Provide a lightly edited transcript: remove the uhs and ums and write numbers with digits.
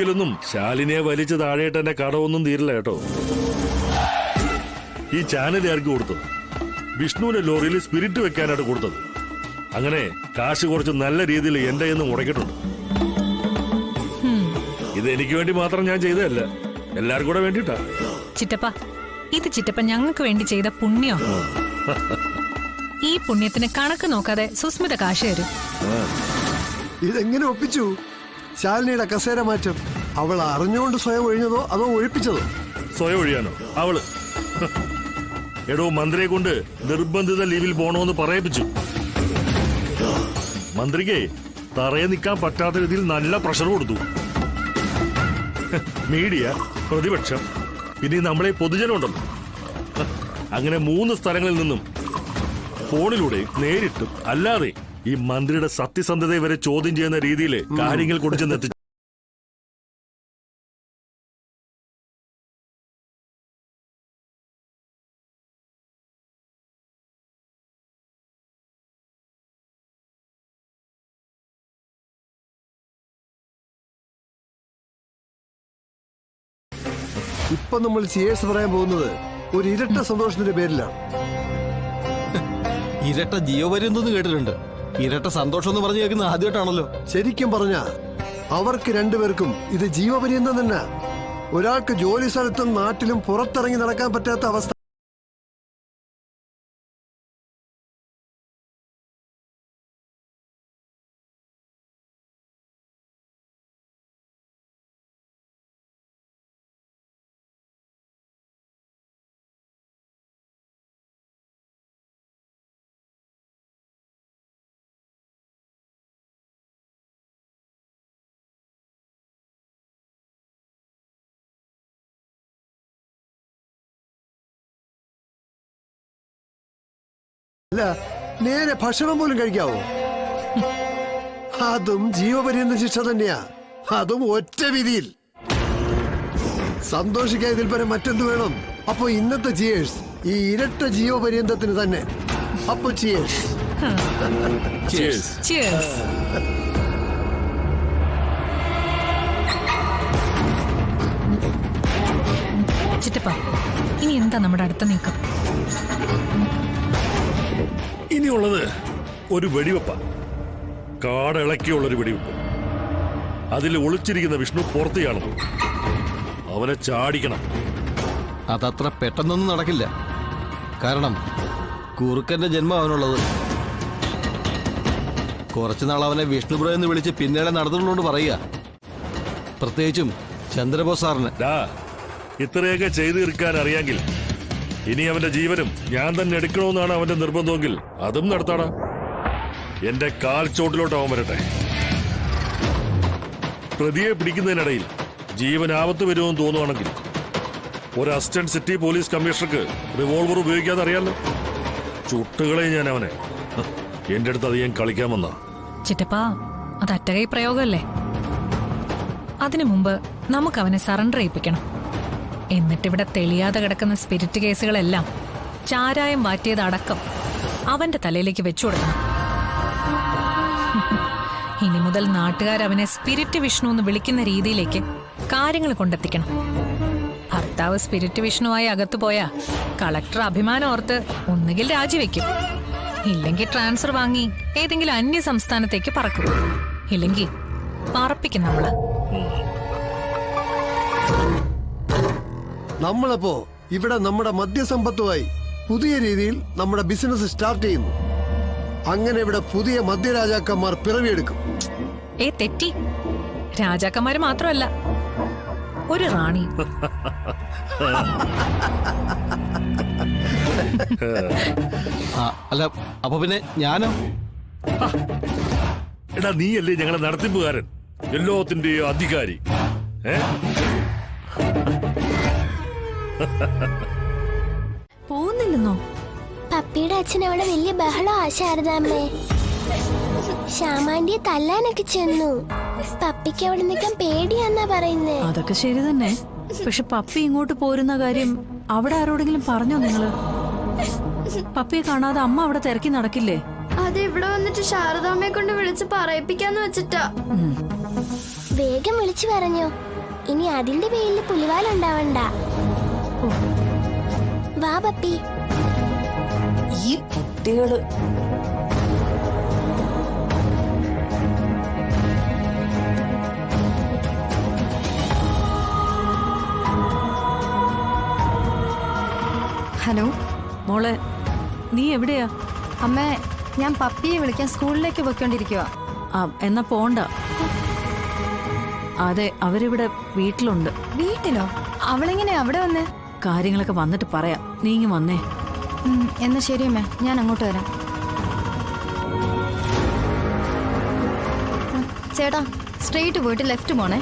ജീവിയിലൊന്നും ശാലിനിയെ വലിച്ച് താഴെയിട്ട് എന്റെ കടമൊന്നും തീരില്ല കേട്ടോ. ഈ ചാനൽ ആർക്ക് കൊടുത്തത്? വിഷ്ണുവിന്റെ ലോറിയിൽ സ്പിരിറ്റ് വെക്കാനായിട്ട് കൊടുത്തത്. അങ്ങനെ കാശ് കുറച്ച് നല്ല രീതിയിൽ എന്റെ കയ്യിൽ നിന്ന് മുടക്കിയിട്ടുണ്ട്. ഇത് എനിക്ക് വേണ്ടി മാത്രം ഞാൻ ചെയ്തതല്ല, എല്ലാവർക്കും കൂടെ വേണ്ടിട്ടാ. ചിറ്റപ്പ, ഇത് ചിറ്റപ്പ ഞങ്ങൾക്ക് വേണ്ടി ചെയ്ത പുണ്യോ? ഈ പുണ്യത്തിന് കണക്ക് നോക്കാതെ സുസ്മിത കാശ് തരും. ഇതെങ്ങനെ ഒപ്പിച്ചു? ശാലിനിയുടെ കസേര മാറ്റം അവൾ അറിഞ്ഞുകൊണ്ട് സ്വയം ഒഴിഞ്ഞതോ അതോ ഒഴിപ്പിച്ചതോ? സ്വയം ഒഴിയാനോ? അവള് എടോ മന്ത്രിയെ കൊണ്ട് നിർബന്ധിത ലീവിൽ പോണോന്ന് പറയിപ്പിച്ചു. മന്ത്രിക്ക് തറയെ നിൽക്കാൻ പറ്റാത്ത രീതിയിൽ നല്ല പ്രഷർ കൊടുത്തു. മീഡിയ, പ്രതിപക്ഷം, പിന്നെ നമ്മളെ പൊതുജനം ഉണ്ടല്ലോ. അങ്ങനെ 3 സ്ഥലങ്ങളിൽ നിന്നും ഫോണിലൂടെ നേരിട്ടും അല്ലാതെ ഈ മന്ത്രിയുടെ സത്യസന്ധതയെ വരെ ചോദ്യം ചെയ്യുന്ന രീതിയിൽ കാര്യങ്ങൾ കൊണ്ടുചെന്നെത്തി. ഇപ്പൊ നമ്മൾ സിയേഴ്സ് പറയാൻ പോകുന്നത് ഒരു ഇരട്ട സന്തോഷത്തിന്റെ പേരിലാണ്. ഇരട്ട ജീവപര്യന്തം കേട്ടിട്ടുണ്ട്. ഇരട്ട സന്തോഷം എന്ന് പറഞ്ഞു കേൾക്കുന്നത് ആദ്യമായിട്ടാണല്ലോ. ശരിക്കും പറഞ്ഞ അവർക്ക് രണ്ടുപേർക്കും ഇത് ജീവപര്യന്തം തന്നെ. ഒരാൾക്ക് ജോലി സ്ഥലത്തും നാട്ടിലും പുറത്തിറങ്ങി നടക്കാൻ പറ്റാത്ത അവസ്ഥ. അല്ല, നേരെ ഭക്ഷണം പോലും കഴിക്കാവോ? അതും ജീവപര്യന്തം ശിക്ഷ തന്നെയാ. അതും ഒറ്റ വിധിയിൽ. സന്തോഷിക്കാൻ ഇതിൽ പരം മറ്റെന്ത് വേണം? അപ്പൊ ഇന്നത്തെ ചിയേഴ്സ് ഈ ഇരട്ട ജീവപര്യന്തത്തിന് തന്നെ. അപ്പൊ ചിയേഴ്സ്. ചിറ്റപ്പ, ഇനി എന്താ നമ്മുടെ അടുത്ത നീക്കം? ഇനിയുള്ളത് ഒരു വെടിവെപ്പ, കാടിളക്കിയുള്ളൊരു വെടിവെപ്പ്. അതിൽ ഒളിച്ചിരിക്കുന്ന വിഷ്ണു പുറത്ത് കാണുന്നു. അവനെ ചാടിക്കണം. അതത്ര പെട്ടെന്നൊന്നും നടക്കില്ല. കാരണം കുറുക്കന്റെ ജന്മം അവനുള്ളത്. കുറച്ചുനാൾ അവനെ വിഷ്ണുബ്രോ എന്ന് വിളിച്ച് പിന്നീട് നടന്നുള്ളതുകൊണ്ട് പറയുക. പ്രത്യേകിച്ചും ചന്ദ്രബോസ് സാറിന്. ഇത്രയൊക്കെ ചെയ്തു തീർക്കാൻ അറിയാമെങ്കിൽ ഇനി അവന്റെ ജീവനും ഞാൻ തന്നെ എടുക്കണമെന്നാണ് അവന്റെ നിർബന്ധമെങ്കിൽ അതും നടത്താടാ. എന്റെ കാൽ ചോട്ടിലോട്ട് അവൻ വരട്ടെ. പ്രതിയെ പിടിക്കുന്നതിനിടയിൽ ജീവൻ ആപത്ത് വരുമെന്ന് തോന്നുവാണെങ്കിൽ ഒരു അസിസ്റ്റന്റ് സിറ്റി പോലീസ് കമ്മീഷണർക്ക് റിവോൾവർ ഉപയോഗിക്കാതെ അറിയാമല്ലോ. ചുട്ടുകളെ ഞാൻ അവനെ. എന്റെ അടുത്ത് അത് ഞാൻ കളിക്കാൻ വന്ന. ചിറ്റപ്പ, അത് അറ്റകൈ പ്രയോഗമല്ലേ? അതിനു മുമ്പ് നമുക്ക് അവനെ സറണ്ടർ ചെയ്യിപ്പിക്കണം. എന്നിട്ടിവിടെ തെളിയാതെ കിടക്കുന്ന സ്പിരിറ്റ് കേസുകളെല്ലാം ചാരായം മാറ്റിയതടക്കം അവന്റെ തലയിലേക്ക് വെച്ചു കൊടുക്കണം. ഇനി മുതൽ നാട്ടുകാരവനെ സ്പിരിറ്റ് വിഷ്ണു എന്ന് വിളിക്കുന്ന രീതിയിലേക്ക് കാര്യങ്ങൾ കൊണ്ടെത്തിക്കണം. ഭർത്താവ് സ്പിരിറ്റ് വിഷ്ണുവായി അകത്തു പോയാ കളക്ടർ അഭിമാനം ഓർത്ത് ഒന്നുകിൽ രാജിവെക്കും, ഇല്ലെങ്കിൽ ട്രാൻസ്ഫർ വാങ്ങി ഏതെങ്കിലും അന്യ സംസ്ഥാനത്തേക്ക് പറക്കും, ഇല്ലെങ്കിൽ പറപ്പിക്കും നമ്മള്. നമ്മളപ്പോ ഇവിടെ നമ്മുടെ മദ്യസമ്പത്തുമായി പുതിയ രീതിയിൽ നമ്മുടെ ബിസിനസ് സ്റ്റാർട്ട് ചെയ്യുന്നു. അങ്ങനെ ഇവിടെ പുതിയ മദ്യരാജാക്കന്മാർ പിറവിയെടുക്കും. തെറ്റി. രാജാക്കന്മാര് മാത്രമല്ല, ഒരു റാണി. അല്ല, അപ്പൊ പിന്നെ ഞാനോ? എടാ, നീയല്ലേ ഞങ്ങളെ നടത്തിപ്പുകാരൻ, എല്ലാത്തിന്റെയും അധികാരി. പോകുന്നില്ലെന്നോ? പപ്പിയുടെ അച്ഛൻ അവിടെ വലിയ ബഹളം ശാരദാമ്മേ. ശ്യാമാന്റിയെ തല്ലാനൊക്കെ ചെന്നു. പപ്പിക്ക് അവിടെ നിൽക്കാൻ പേടിയാന്നാ പറയുന്നേ. അതൊക്കെ ശരി തന്നെ. പക്ഷെ പപ്പി ഇങ്ങോട്ട് പോരുന്ന കാര്യം അവിടെ ആരോടെങ്കിലും പറഞ്ഞോ നിങ്ങള്? പപ്പിയെ കാണാതെ അമ്മ അവിടെ തിരക്കി നടക്കില്ലേ? അത് ഇവിടെ വന്നിട്ട് ശാരദാമ്മയെ കൊണ്ട് വിളിച്ച് പറയിപ്പിക്കാന്ന് വെച്ചിട്ടാ. വേഗം വിളിച്ചു പറഞ്ഞോ. ഇനി അതിന്റെ പേരിൽ പുലിവാലുണ്ടാവണ്ട. വാ പപ്പി. ഈ കുട്ടികള് ഹലോ മോളെ, നീ എവിടെയാ? അമ്മേ, ഞാൻ പപ്പിയെ വിളിക്കാൻ സ്കൂളിലേക്ക് പോയിക്കൊണ്ടിരിക്കുക. എന്നാ പോണ്ട. അതെ, അവരിവിടെ വീട്ടിലുണ്ട്. വീട്ടിലോ? അവളെങ്ങനെ അവിടെ വന്നേ? കാര്യങ്ങളൊക്കെ വന്നിട്ട് പറയാം, നീ ഇങ്ങ് വന്നേ. എന്നാ ശരി അമ്മേ, ഞാൻ അങ്ങോട്ട് വരാം. ചേട്ടാ, സ്ട്രെയിറ്റ് പോയിട്ട് ലെഫ്റ്റ് പോണേ.